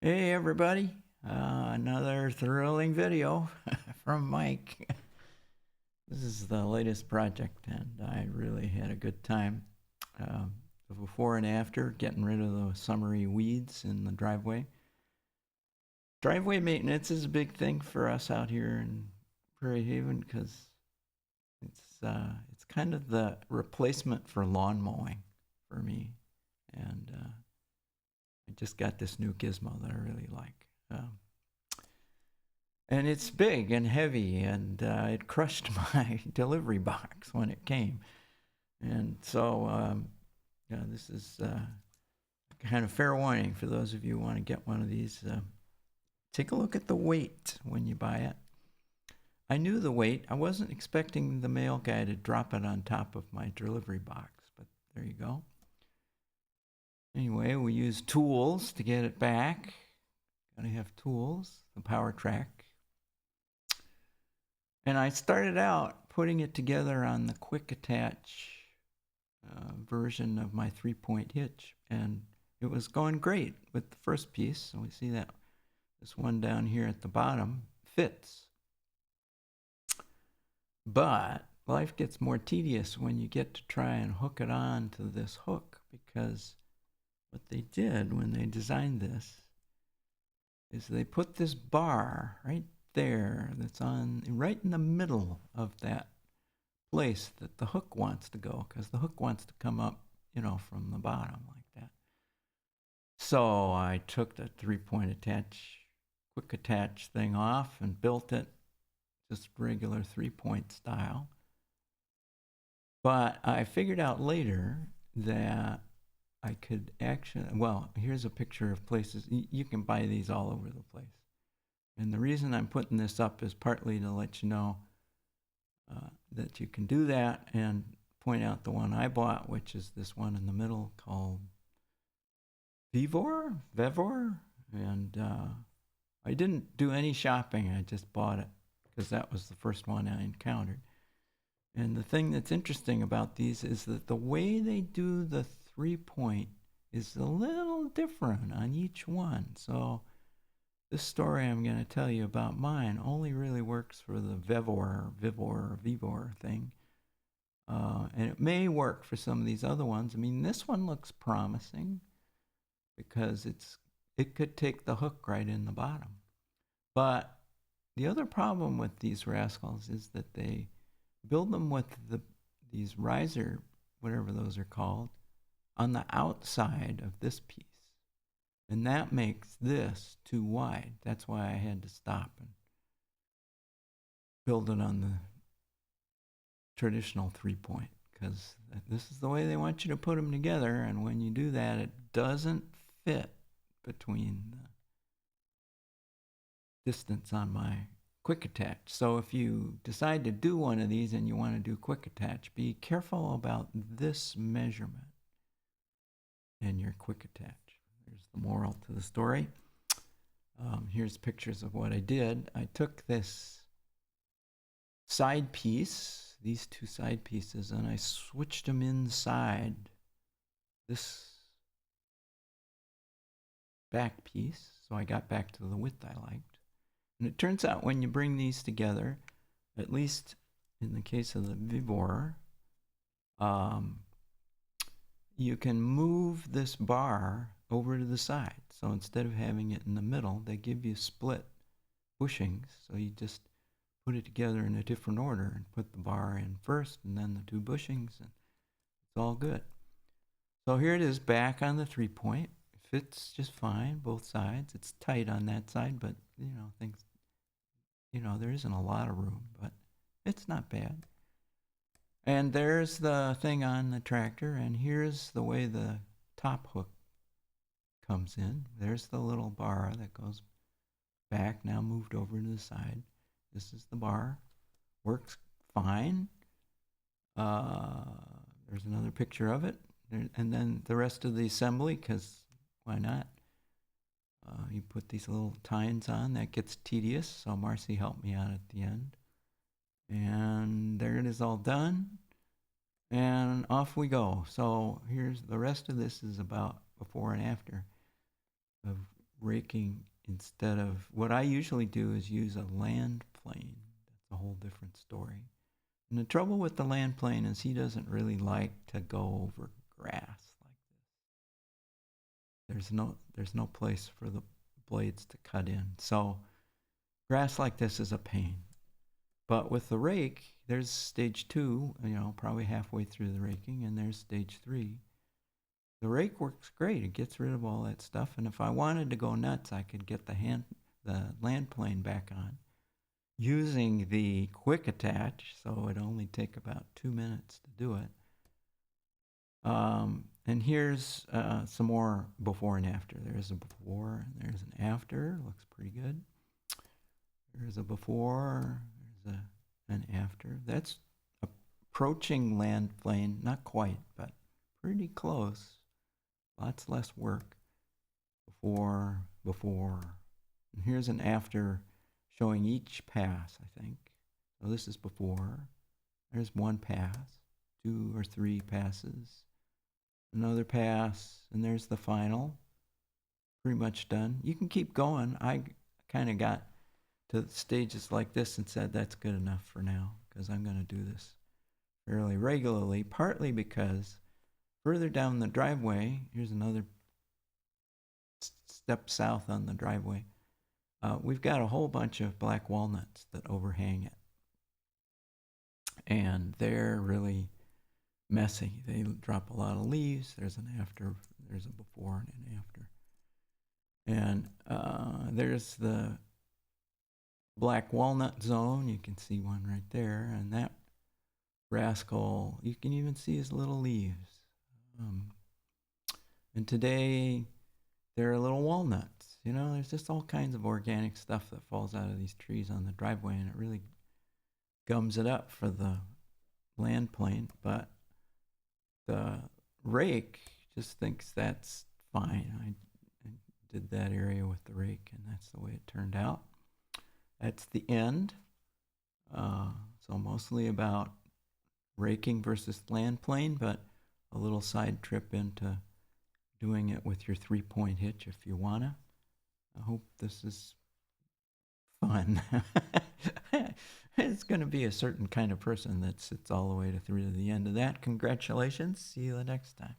Hey everybody, another thrilling video from Mike. This is the latest project and I really had a good time. The before and after, getting rid of the summery weeds in the driveway. Driveway maintenance is a big thing for us out here in Prairie Haven because it's kind of the replacement for lawn mowing for me. And I just got this new gizmo that I really like. And it's big and heavy, and it crushed my delivery box when it came. And so, yeah, this is kind of fair warning for those of you who want to get one of these. Take a look at the weight when you buy it. I knew the weight. I wasn't expecting the mail guy to drop it on top of my delivery box, but there you go. Anyway, we use tools to get it back. Gotta have tools, the power track. And I started out putting it together on the quick attach version of my 3-point hitch. And it was going great with the first piece. So we see that this one down here at the bottom fits. But life gets more tedious when you get to try and hook it on to this hook, because what they did when they designed this is they put this bar right there that's on right in the middle of that place that the hook wants to go, because the hook wants to come up, from the bottom like that. So I took the 3-point attach, quick attach thing off and built it just regular 3-point style. But I figured out later that I could actually, well, here's a picture of places. You can buy these all over the place. And the reason I'm putting this up is partly to let you know that you can do that, and point out the one I bought, which is this one in the middle called Vevor. And I didn't do any shopping. I just bought it because that was the first one I encountered. And the thing that's interesting about these is that the way they do the 3-point is a little different on each one. So this story I'm going to tell you about mine only really works for the Vevor thing. And it may work for some of these other ones. I mean, this one looks promising because it could take the hook right in the bottom. But the other problem with these rascals is that they build them with these riser, whatever those are called, on the outside of this piece. And that makes this too wide. That's why I had to stop and build it on the traditional 3-point, because this is the way they want you to put them together. And when you do that, it doesn't fit between the distance on my quick attach. So if you decide to do one of these and you want to do quick attach, be careful about this measurement in your quick attach. There's the moral to the story. Here's pictures of what I did. I took this side piece, these two side pieces, and I switched them inside this back piece, so I got back to the width I liked. And it turns out when you bring these together, at least in the case of the Vevor, you can move this bar over to the side. So instead of having it in the middle, they give you split bushings. So you just put it together in a different order and put the bar in first and then the 2 bushings, and it's all good. So here it is back on the 3-point. It fits just fine, both sides. It's tight on that side, but things, there isn't a lot of room, but it's not bad. And there's the thing on the tractor, and here's the way the top hook comes in. There's the little bar that goes back, now moved over to the side. This is the bar. Works fine. There's another picture of it. And then the rest of the assembly, because why not? You put these little tines on. That gets tedious, so Marcy helped me out at the end. And there it is, all done. And off we go. So here's the rest of this is about before and after of raking instead of what I usually do is use a land plane. That's a whole different story. And the trouble with the land plane is he doesn't really like to go over grass like this. There's no place for the blades to cut in. So grass like this is a pain. But with the rake, there's stage 2, probably halfway through the raking, and there's stage 3. The rake works great. It gets rid of all that stuff. And if I wanted to go nuts, I could get the land plane back on using the quick attach. So it'd only take about 2 minutes to do it. And here's some more before and after. There's a before and there's an after. Looks pretty good. There's a before. There's an after. That's approaching land plane. Not quite, but pretty close. Lots less work. Before. And here's an after showing each pass, I think. So this is before. There's one pass, 2 or 3 passes. Another pass, and there's the final. Pretty much done. You can keep going. I kind of got to stages like this and said that's good enough for now because I'm going to do this fairly regularly, partly because further down the driveway, here's another step south on the driveway, we've got a whole bunch of black walnuts that overhang it. And they're really messy. They drop a lot of leaves. There's an after, there's a before and an after. And there's the black walnut zone. You can see one right there. And that rascal, you can even see his little leaves. And today, there are little walnuts. There's just all kinds of organic stuff that falls out of these trees on the driveway, and it really gums it up for the land plane. But the rake just thinks that's fine. I did that area with the rake, and that's the way it turned out. That's the end. So mostly about raking versus land plane, but a little side trip into doing it with your 3-point hitch if you wanna. I hope this is fun. It's going to be a certain kind of person that sits all the way through to the end of that. Congratulations. See you the next time.